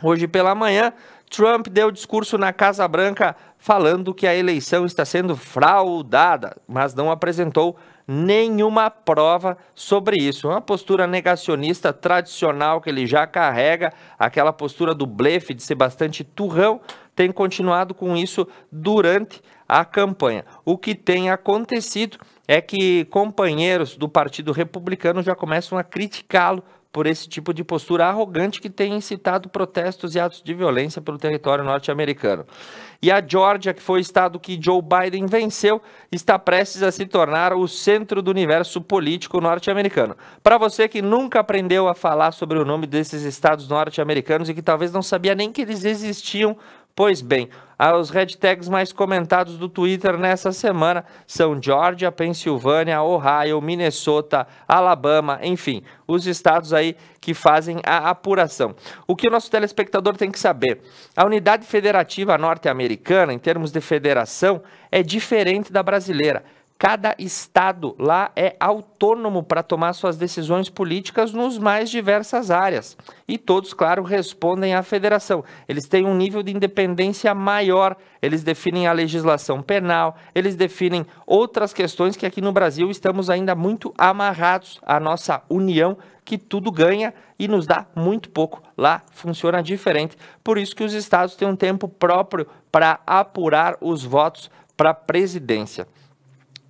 Hoje pela manhã, Trump deu discurso na Casa Branca falando que a eleição está sendo fraudada, mas não apresentou nenhuma prova sobre isso. Uma postura negacionista tradicional que ele já carrega, aquela postura do blefe, de ser bastante turrão, tem continuado com isso durante a campanha. O que tem acontecido é que companheiros do Partido Republicano já começam a criticá-lo por esse tipo de postura arrogante que tem incitado protestos e atos de violência pelo território norte-americano. E a Geórgia, que foi o estado que Joe Biden venceu, está prestes a se tornar o centro do universo político norte-americano. Para você que nunca aprendeu a falar sobre o nome desses estados norte-americanos e que talvez não sabia nem que eles existiam, pois bem, os hashtags mais comentados do Twitter nessa semana são Geórgia, Pensilvânia, Ohio, Minnesota, Alabama, enfim, os estados aí que fazem a apuração. O que o nosso telespectador tem que saber? A unidade federativa norte-americana, em termos de federação, é diferente da brasileira. Cada estado lá é autônomo para tomar suas decisões políticas nos mais diversas áreas. E todos, claro, respondem à federação. Eles têm um nível de independência maior, eles definem a legislação penal, eles definem outras questões que aqui no Brasil estamos ainda muito amarrados à nossa União, que tudo ganha e nos dá muito pouco. Lá funciona diferente. Por isso que os estados têm um tempo próprio para apurar os votos para a presidência.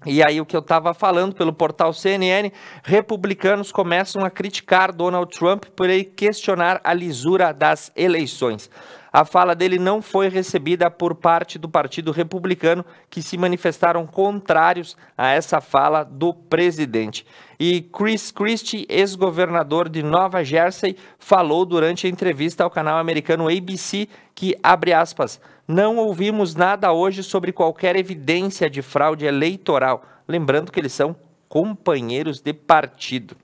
E aí o que eu estava falando pelo portal CNN, republicanos começam a criticar Donald Trump por ele questionar a lisura das eleições. A fala dele não foi recebida por parte do Partido Republicano, que se manifestaram contrários a essa fala do presidente. E Chris Christie, ex-governador de Nova Jersey, falou durante a entrevista ao canal americano ABC que, abre aspas, não ouvimos nada hoje sobre qualquer evidência de fraude eleitoral. Lembrando que eles são companheiros de partido.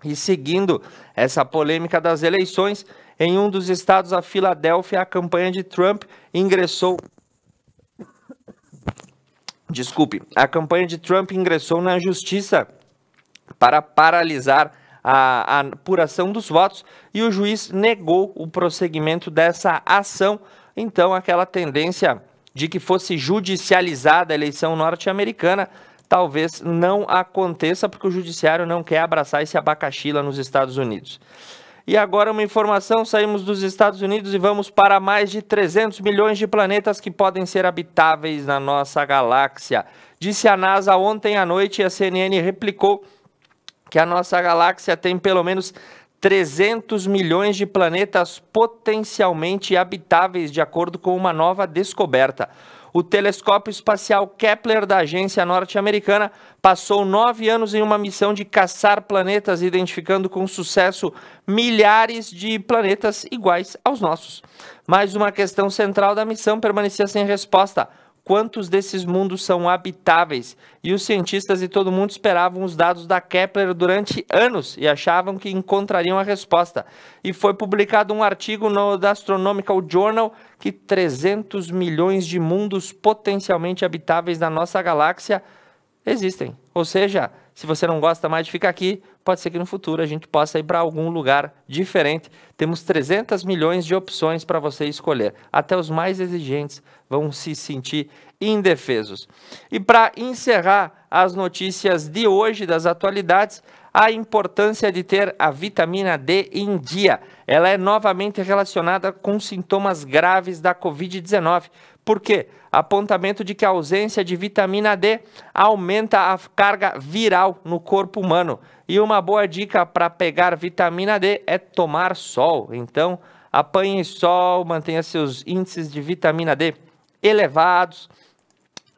E seguindo essa polêmica das eleições, em um dos estados, a Filadélfia, a campanha de Trump ingressou... A campanha de Trump ingressou na justiça para paralisar a apuração dos votos e o juiz negou o prosseguimento dessa ação. Então, aquela tendência de que fosse judicializada a eleição norte-americana talvez não aconteça, porque o judiciário não quer abraçar esse abacaxi lá nos Estados Unidos. E agora uma informação, saímos dos Estados Unidos e vamos para mais de 300 milhões de planetas que podem ser habitáveis na nossa galáxia. Disse a NASA ontem à noite e a CNN replicou que a nossa galáxia tem pelo menos 300 milhões de planetas potencialmente habitáveis, de acordo com uma nova descoberta. O telescópio espacial Kepler da agência norte-americana passou 9 anos em uma missão de caçar planetas, identificando com sucesso milhares de planetas iguais aos nossos. Mas uma questão central da missão permanecia sem resposta: quantos desses mundos são habitáveis? E os cientistas e todo mundo esperavam os dados da Kepler durante anos e achavam que encontrariam a resposta. E foi publicado um artigo no The Astronomical Journal que 300 milhões de mundos potencialmente habitáveis na nossa galáxia existem. Ou seja, se você não gosta mais de ficar aqui, pode ser que no futuro a gente possa ir para algum lugar diferente. Temos 300 milhões de opções para você escolher. Até os mais exigentes vão se sentir indefesos. E para encerrar as notícias de hoje, das atualidades, a importância de ter a vitamina D em dia. Ela é novamente relacionada com sintomas graves da Covid-19. Por quê? Apontamento de que a ausência de vitamina D aumenta a carga viral no corpo humano. E uma boa dica para pegar vitamina D é tomar sol. Então, apanhe sol, mantenha seus índices de vitamina D elevados,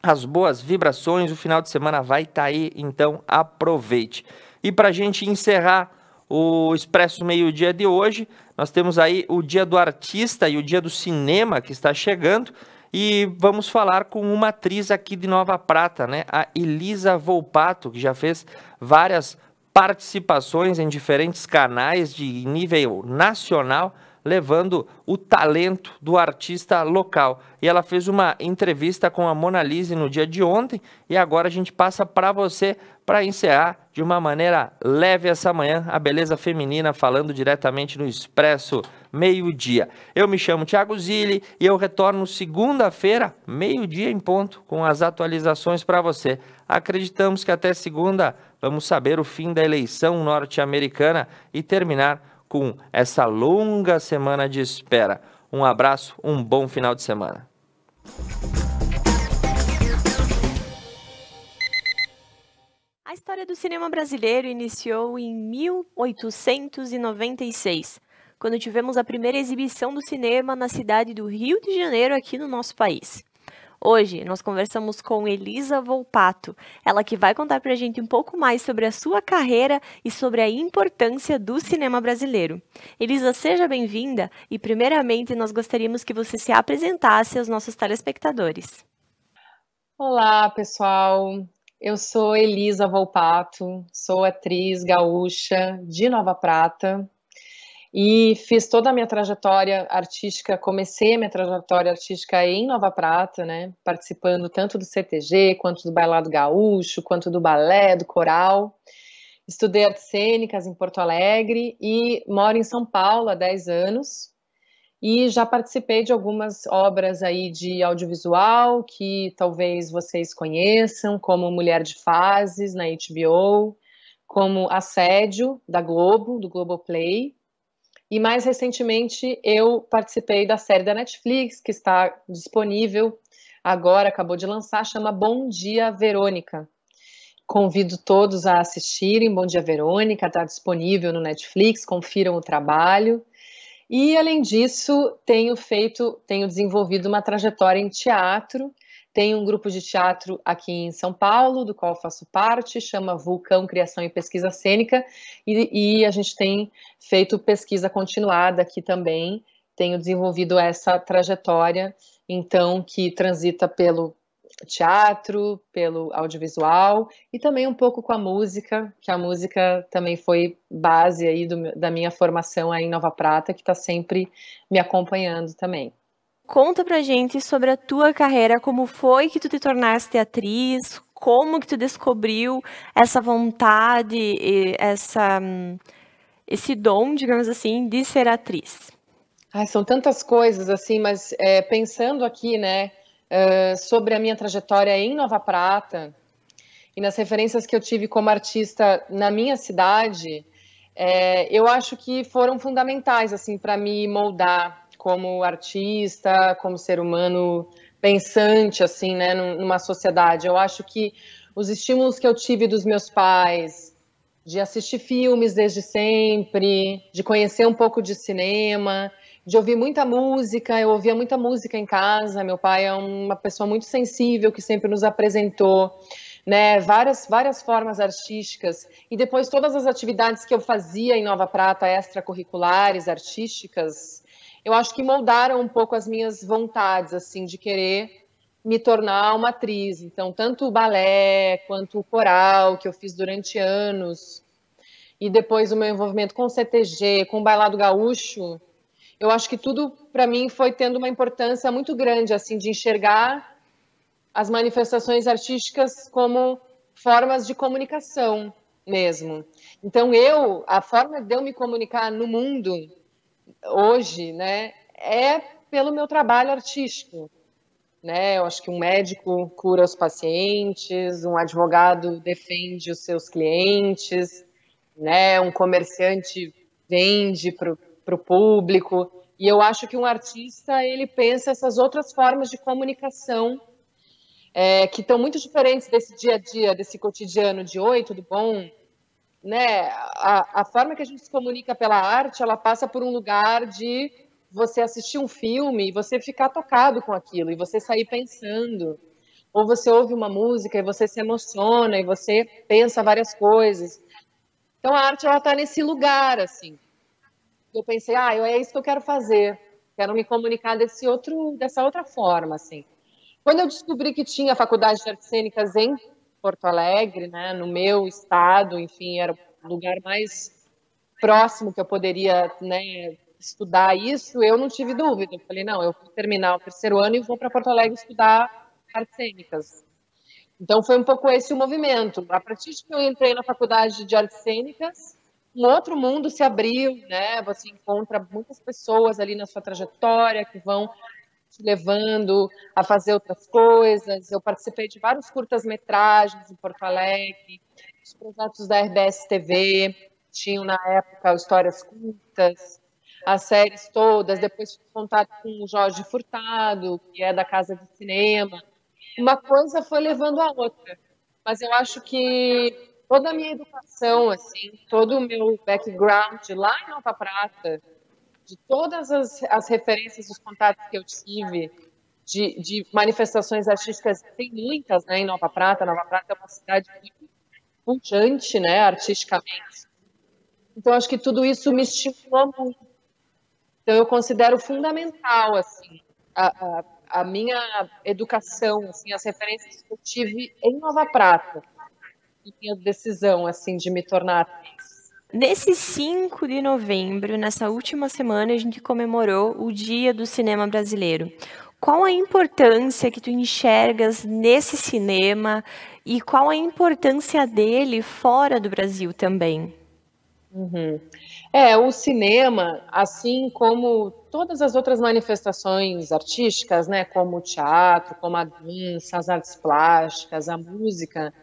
as boas vibrações, o final de semana vai estar aí, então aproveite. E para a gente encerrar o Expresso Meio-Dia de hoje, nós temos aí o Dia do Artista e o Dia do Cinema que está chegando. E vamos falar com uma atriz aqui de Nova Prata, né? A Elisa Volpato, que já fez várias participações em diferentes canais de nível nacional, levando o talento do artista local. E ela fez uma entrevista com a Mona Lisa no dia de ontem, e agora a gente passa para você para encerrar de uma maneira leve essa manhã, a beleza feminina, falando diretamente no Expresso Meio-Dia. Eu me chamo Thiago Zilli e eu retorno segunda-feira, meio-dia em ponto, com as atualizações para você. Acreditamos que até segunda vamos saber o fim da eleição norte-americana e terminar com essa longa semana de espera. Um abraço, um bom final de semana. A história do cinema brasileiro iniciou em 1896, quando tivemos a primeira exibição do cinema na cidade do Rio de Janeiro, aqui no nosso país. Hoje, nós conversamos com Elisa Volpato, ela que vai contar pra gente um pouco mais sobre a sua carreira e sobre a importância do cinema brasileiro. Elisa, seja bem-vinda e, primeiramente, nós gostaríamos que você se apresentasse aos nossos telespectadores. Olá, pessoal. Eu sou Elisa Volpato, sou atriz gaúcha de Nova Prata e fiz toda a minha trajetória artística, comecei a minha trajetória artística em Nova Prata, né, participando tanto do CTG, quanto do Bailado Gaúcho, quanto do balé, do coral. Estudei artes cênicas em Porto Alegre e moro em São Paulo há 10 anos. E já participei de algumas obras aí de audiovisual que talvez vocês conheçam, como Mulher de Fases, na HBO, como Assédio, da Globo, do Globoplay. E mais recentemente eu participei da série da Netflix, que está disponível agora acabou de lançar, chama Bom Dia, Verônica. Convido todos a assistirem Bom Dia, Verônica, está disponível no Netflix, confiram o trabalho. E, além disso, tenho desenvolvido uma trajetória em teatro. Tenho um grupo de teatro aqui em São Paulo, do qual faço parte, chama Vulcão Criação e Pesquisa Cênica, e a gente tem feito pesquisa continuada aqui também. Tenho desenvolvido essa trajetória, então, que transita pelo teatro, pelo audiovisual e também um pouco com a música, que a música também foi base aí da minha formação aí em Nova Prata, que está sempre me acompanhando também. Conta pra gente sobre a tua carreira, como foi que tu te tornaste atriz, como que tu descobriu essa vontade, esse dom, digamos assim, de ser atriz. Ai, são tantas coisas assim, mas pensando aqui, né, sobre a minha trajetória em Nova Prata e nas referências que eu tive como artista na minha cidade, eu acho que foram fundamentais assim para me moldar como artista, como ser humano pensante assim, né, numa sociedade. Eu acho que os estímulos que eu tive dos meus pais, de assistir filmes desde sempre, de conhecer um pouco de cinema, de ouvir muita música. Eu ouvia muita música em casa. Meu pai é uma pessoa muito sensível, que sempre nos apresentou, né, várias formas artísticas. E depois todas as atividades que eu fazia em Nova Prata, extracurriculares, artísticas, eu acho que moldaram um pouco as minhas vontades, assim, de querer me tornar uma atriz. Então, tanto o balé quanto o coral, que eu fiz durante anos, e depois o meu envolvimento com o CTG, com o bailado gaúcho, eu acho que tudo, para mim, foi tendo uma importância muito grande, assim, de enxergar as manifestações artísticas como formas de comunicação mesmo. Então, a forma de eu me comunicar no mundo hoje, né, é pelo meu trabalho artístico, né? Eu acho que um médico cura os pacientes, um advogado defende os seus clientes, né? Um comerciante vende para o público, e eu acho que um artista, ele pensa essas outras formas de comunicação que estão muito diferentes desse dia a dia, desse cotidiano de oi, tudo bom? Né? A forma que a gente se comunica pela arte, ela passa por um lugar de você assistir um filme e você ficar tocado com aquilo, e você sair pensando, ou você ouve uma música e você se emociona, e você pensa várias coisas. Então a arte, ela está nesse lugar, assim. Eu pensei, é isso que eu quero fazer, quero me comunicar dessa outra forma, assim. Quando eu descobri que tinha Faculdade de Artes Cênicas em Porto Alegre, né, no meu estado, enfim, era o lugar mais próximo que eu poderia, né, estudar isso, eu não tive dúvida. Eu falei, não, eu vou terminar o terceiro ano e vou para Porto Alegre estudar artes cênicas. Então foi um pouco esse o movimento. A partir de que eu entrei na Faculdade de Artes Cênicas, um outro mundo se abriu, né? Você encontra muitas pessoas ali na sua trajetória que vão te levando a fazer outras coisas. Eu participei de vários curtas-metragens em Porto Alegre, os projetos da RBS TV, tinham na época histórias curtas, as séries todas. Depois tive contato com o Jorge Furtado, que é da Casa de Cinema. Uma coisa foi levando a outra, mas eu acho que toda a minha educação, assim, todo o meu background lá em Nova Prata, de todas as referências, os contatos que eu tive, de manifestações artísticas, tem muitas, né, em Nova Prata. Nova Prata é uma cidade muito pujante, né, artisticamente. Então, acho que tudo isso me estimulou muito. Então, eu considero fundamental, assim, a minha educação, assim, as referências que eu tive em Nova Prata, e minha decisão, assim, de me tornar atriz. Nesse 5 de novembro, nessa última semana, a gente comemorou o Dia do Cinema Brasileiro. Qual a importância que tu enxergas nesse cinema e qual a importância dele fora do Brasil também? O cinema, assim como todas as outras manifestações artísticas, né, como o teatro, como a dança, as artes plásticas, a música,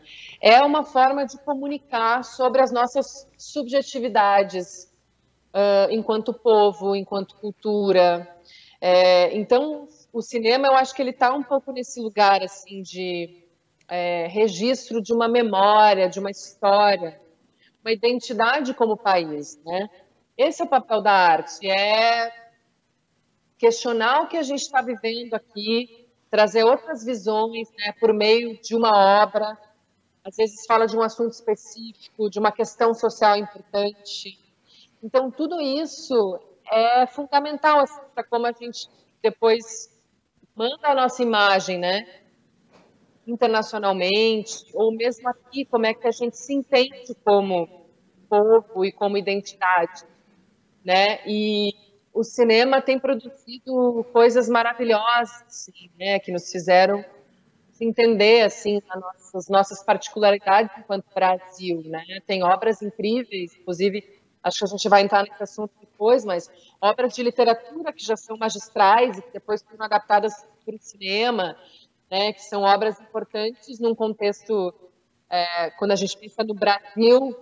é uma forma de comunicar sobre as nossas subjetividades enquanto povo, enquanto cultura. Então, o cinema, eu acho que ele está um pouco nesse lugar assim de registro de uma memória, de uma história, uma identidade como país, né? Esse é o papel da arte, é questionar o que a gente está vivendo aqui, trazer outras visões, né, por meio de uma obra. Às vezes fala de um assunto específico, de uma questão social importante. Então, tudo isso é fundamental assim, para como a gente depois manda a nossa imagem, né, internacionalmente, ou mesmo aqui, como é que a gente se entende como povo e como identidade, né? E o cinema tem produzido coisas maravilhosas, assim, né, que nos fizeram se entender assim as nossas particularidades enquanto Brasil, né? Tem obras incríveis, inclusive acho que a gente vai entrar nesse assunto depois, mas obras de literatura que já são magistrais e que depois foram adaptadas para o cinema, né? Que são obras importantes num contexto quando a gente pensa no Brasil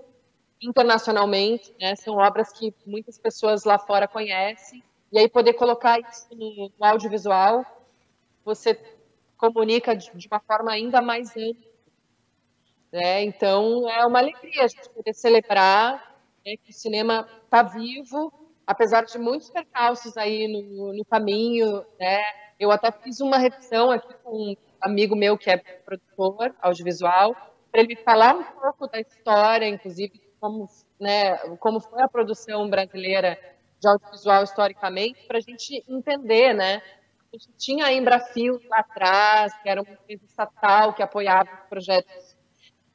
internacionalmente, né? São obras que muitas pessoas lá fora conhecem, e aí poder colocar isso no audiovisual, você comunica de uma forma ainda mais ampla, né? Então é uma alegria a gente poder celebrar, né, que o cinema está vivo, apesar de muitos percalços aí no caminho, né? Eu até fiz uma revisão aqui com um amigo meu que é produtor audiovisual, para ele falar um pouco da história, inclusive como foi a produção brasileira de audiovisual historicamente, para a gente entender, né? A gente tinha a Embrafilme lá atrás, que era uma empresa estatal que apoiava os projetos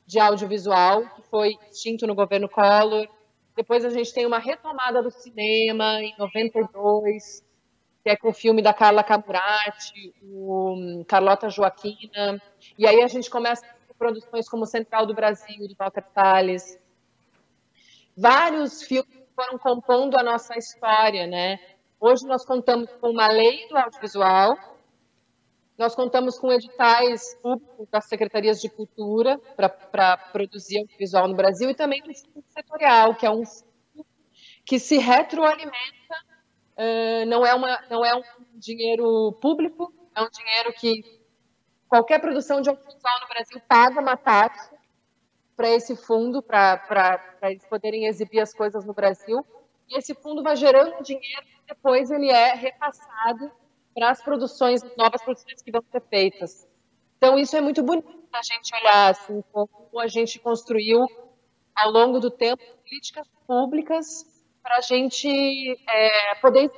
de audiovisual, que foi extinto no governo Collor. Depois a gente tem uma retomada do cinema em 92, que é com o filme da Carla Camurati, o Carlota Joaquina. E aí a gente começa com produções como Central do Brasil, do Walter Salles. Vários filmes foram compondo a nossa história, né? Hoje nós contamos com uma lei do audiovisual, nós contamos com editais públicos das secretarias de cultura para produzir audiovisual no Brasil e também do fundo setorial, que é um fundo que se retroalimenta, não é um dinheiro público, é um dinheiro que qualquer produção de audiovisual no Brasil paga uma taxa para esse fundo, para eles poderem exibir as coisas no Brasil. E esse fundo vai gerando dinheiro e depois ele é repassado para as produções, novas produções que vão ser feitas. Então, isso é muito bonito a gente olhar assim, como a gente construiu, ao longo do tempo, políticas públicas para a gente poder,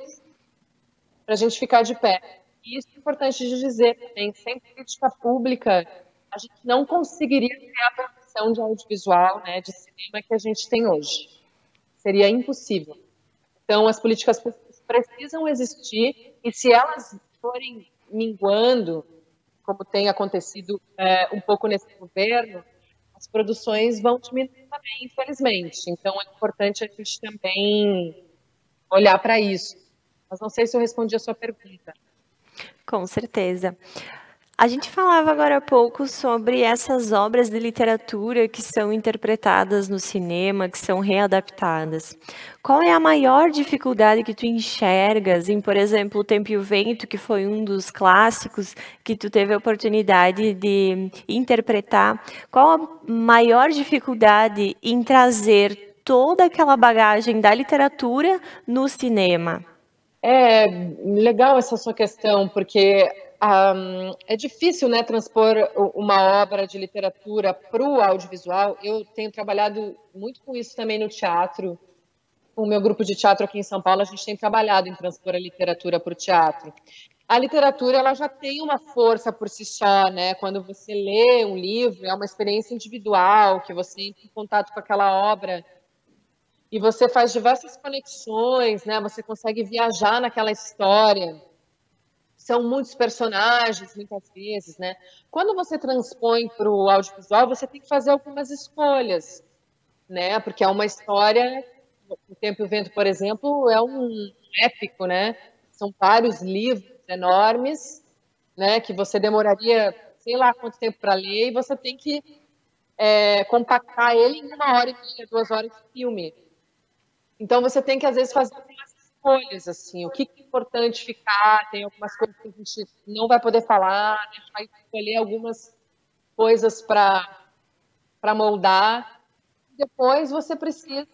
para a gente ficar de pé. E isso é importante de dizer também, sem política pública, a gente não conseguiria ter a produção de audiovisual, né, de cinema que a gente tem hoje. Seria impossível. Então, as políticas públicas precisam existir, e se elas forem minguando, como tem acontecido um pouco nesse governo, as produções vão diminuir também, infelizmente. Então, é importante a gente também olhar para isso. Mas não sei se eu respondi a sua pergunta. Com certeza. A gente falava agora há pouco sobre essas obras de literatura que são interpretadas no cinema, que são readaptadas. Qual é a maior dificuldade que tu enxergas em, por exemplo, O Tempo e o Vento, que foi um dos clássicos que tu teve a oportunidade de interpretar? Qual a maior dificuldade em trazer toda aquela bagagem da literatura no cinema? É legal essa sua questão, porque é difícil, né, transpor uma obra de literatura para o audiovisual. Eu tenho trabalhado muito com isso também no teatro. Com o meu grupo de teatro aqui em São Paulo, a gente tem trabalhado em transpor a literatura para o teatro. A literatura, ela já tem uma força por si só, né? Quando você lê um livro, é uma experiência individual, que você entra em contato com aquela obra e você faz diversas conexões, né? Você consegue viajar naquela história. São muitos personagens, muitas vezes, né? Quando você transpõe para o audiovisual, você tem que fazer algumas escolhas, né? Porque é uma história, O Tempo e o Vento, por exemplo, é um épico, né? São vários livros enormes, né? Que você demoraria, sei lá quanto tempo para ler, e você tem que compactar ele em 1 hora e meia, 2 horas de filme. Então, você tem que, às vezes, fazer algumas escolhas, assim, o que é importante ficar, tem algumas coisas que a gente não vai poder falar, né? Vai escolher algumas coisas para moldar. Depois você precisa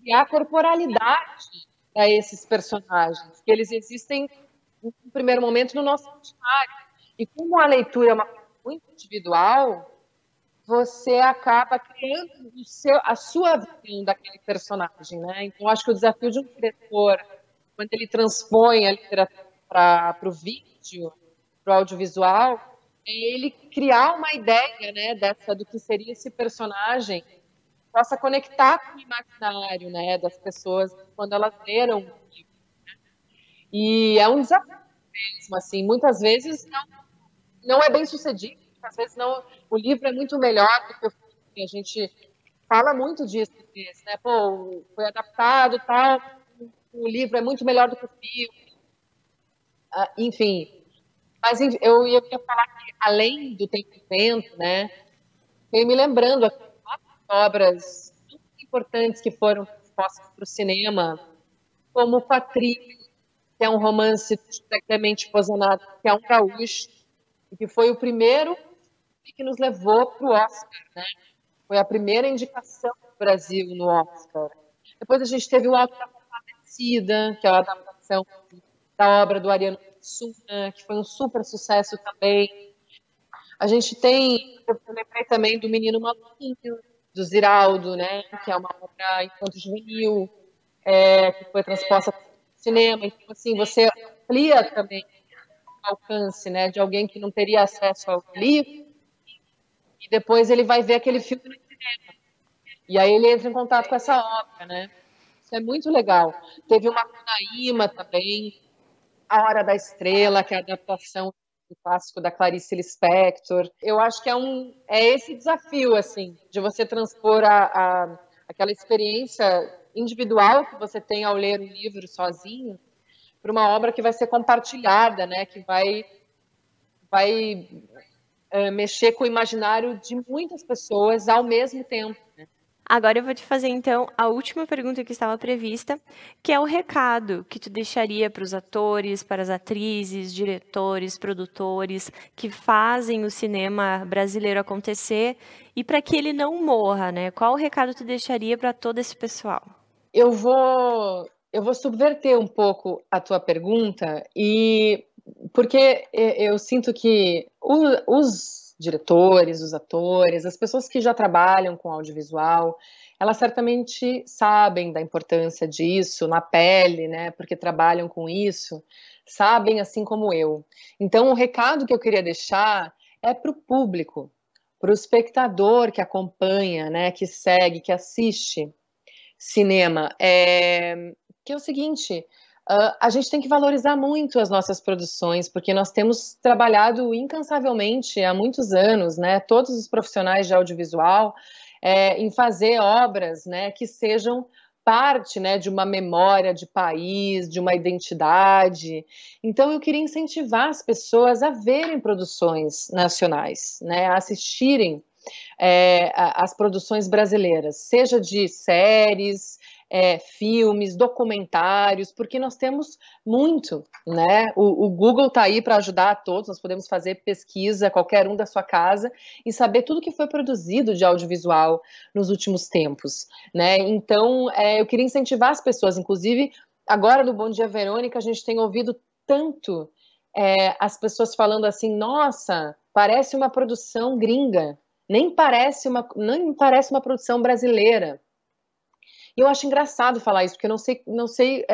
criar corporalidade para esses personagens, que eles existem no primeiro momento no nosso imaginário. E como a leitura é uma coisa muito individual, você acaba criando a sua visão daquele personagem, né? Então, acho que o desafio de um diretor, quando ele transpõe a literatura para o vídeo, para o audiovisual, é ele criar uma ideia, né, do que seria esse personagem, possa conectar com o imaginário, né, das pessoas quando elas leram o livro. Né? E é um desafio mesmo, assim, muitas vezes não é bem sucedido, às vezes não, o livro é muito melhor do que o filme, a gente fala muito disso, né, pô, foi adaptado, tal, o livro é muito melhor do que o filme, enfim, mas eu ia falar que, além do Tempo e Vento, né, eu me lembrando aqui, obras muito importantes que foram expostas para o cinema, como o Quatrilho, que é um romance de Clemente Pozenato, que é um gaúcho, e que foi o primeiro que nos levou para o Oscar, né? Foi a primeira indicação do Brasil no Oscar. Depois a gente teve o Alto da Compadecida, que é a adaptação da obra do Ariano Suassuna, que foi um super sucesso também. A gente tem, eu lembrei também do Menino Maluquinho, do Ziraldo, né? Que é uma obra infanto-juvenil, que foi transposta para o cinema. Então, assim, você amplia também o alcance, né, de alguém que não teria acesso ao livro, e depois ele vai ver aquele filme no cinema. E aí ele entra em contato com essa obra, né? Isso é muito legal. Teve uma Macunaíma também, A Hora da Estrela, que é a adaptação do clássico da Clarice Lispector. Eu acho que é esse desafio, assim, de você transpor aquela experiência individual que você tem ao ler um livro sozinho para uma obra que vai ser compartilhada, né? Que vai mexer com o imaginário de muitas pessoas ao mesmo tempo, né? Agora eu vou te fazer, então, a última pergunta que estava prevista, que é o recado que tu deixaria para os atores, para as atrizes, diretores, produtores, que fazem o cinema brasileiro acontecer, e para que ele não morra, né? Qual o recado tu deixaria para todo esse pessoal? Eu vou subverter um pouco a tua pergunta, porque eu sinto que os diretores, os atores, as pessoas que já trabalham com audiovisual, elas certamente sabem da importância disso na pele, né? Porque trabalham com isso, sabem assim como eu. Então, o recado que eu queria deixar é para o público, para o espectador que acompanha, né? Que segue, que assiste cinema, que é o seguinte: a gente tem que valorizar muito as nossas produções, porque nós temos trabalhado incansavelmente há muitos anos, né, todos os profissionais de audiovisual, em fazer obras, né, que sejam parte, né, de uma memória de país, de uma identidade. Então eu queria incentivar as pessoas a verem produções nacionais, né, a assistirem as produções brasileiras, seja de séries, filmes, documentários, porque nós temos muito, né? O Google está aí para ajudar a todos, nós podemos fazer pesquisa, qualquer um da sua casa, e saber tudo que foi produzido de audiovisual nos últimos tempos, né? Então, eu queria incentivar as pessoas, inclusive, agora no Bom Dia Verônica, a gente tem ouvido tanto as pessoas falando assim: nossa, parece uma produção gringa, nem parece uma produção brasileira. E eu acho engraçado falar isso, porque eu não sei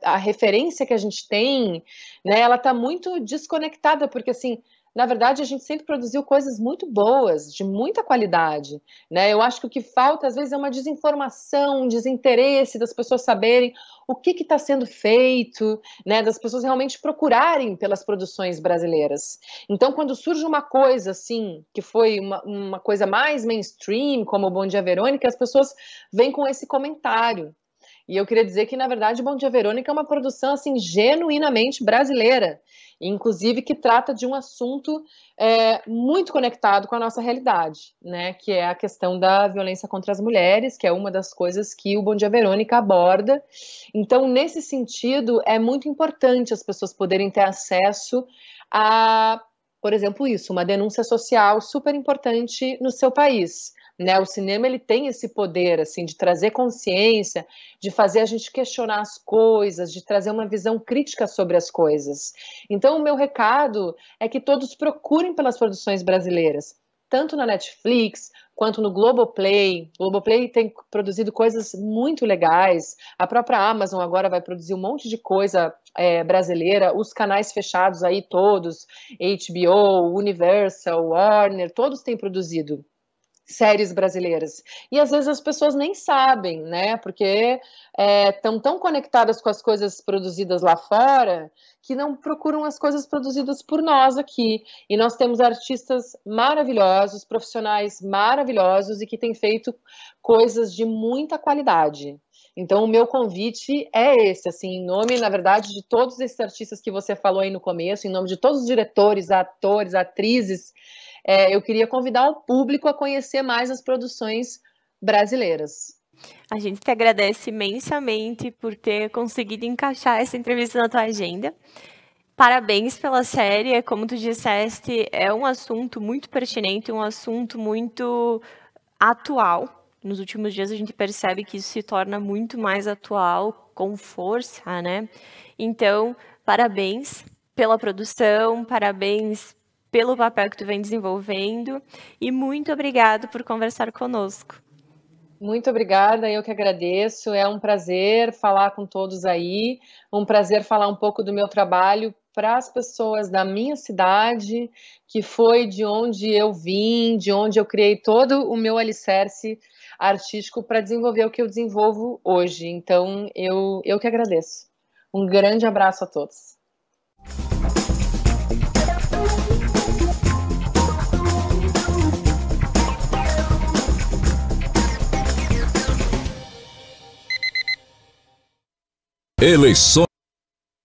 a referência que a gente tem, né, ela está muito desconectada, porque, assim, na verdade, a gente sempre produziu coisas muito boas, de muita qualidade, né? Eu acho que o que falta, às vezes, é uma desinformação, um desinteresse das pessoas saberem o que está sendo feito, né? Das pessoas realmente procurarem pelas produções brasileiras. Então, quando surge uma coisa, assim, que foi uma coisa mais mainstream, como o Bom Dia Verônica, as pessoas vêm com esse comentário. E eu queria dizer que, na verdade, Bom Dia Verônica é uma produção, assim, genuinamente brasileira, inclusive que trata de um assunto muito conectado com a nossa realidade, né, que é a questão da violência contra as mulheres, que é uma das coisas que o Bom Dia Verônica aborda. Então, nesse sentido, é muito importante as pessoas poderem ter acesso a, por exemplo, isso, uma denúncia social super importante no seu país. Né, o cinema ele tem esse poder assim, de trazer consciência, de fazer a gente questionar as coisas, de trazer uma visão crítica sobre as coisas. Então, o meu recado é que todos procurem pelas produções brasileiras, tanto na Netflix quanto no Globoplay. O Globoplay tem produzido coisas muito legais, a própria Amazon agora vai produzir um monte de coisa brasileira, os canais fechados aí todos, HBO, Universal, Warner, todos têm produzido séries brasileiras. E às vezes as pessoas nem sabem, né? Porque estão tão conectadas com as coisas produzidas lá fora que não procuram as coisas produzidas por nós aqui. E nós temos artistas maravilhosos, profissionais maravilhosos e que têm feito coisas de muita qualidade. Então, o meu convite é esse, assim, em nome, na verdade, de todos esses artistas que você falou aí no começo, em nome de todos os diretores, atores, atrizes, eu queria convidar o público a conhecer mais as produções brasileiras. A gente te agradece imensamente por ter conseguido encaixar essa entrevista na tua agenda. Parabéns pela série, como tu disseste, é um assunto muito pertinente, um assunto muito atual. Nos últimos dias a gente percebe que isso se torna muito mais atual, com força, né? Então, parabéns pela produção, parabéns pelo papel que tu vem desenvolvendo e muito obrigado por conversar conosco. Muito obrigada, eu que agradeço, é um prazer falar com todos aí, um prazer falar um pouco do meu trabalho para as pessoas da minha cidade, que foi de onde eu vim, de onde eu criei todo o meu alicerce artístico para desenvolver o que eu desenvolvo hoje. Então, eu que agradeço. Um grande abraço a todos. Eleições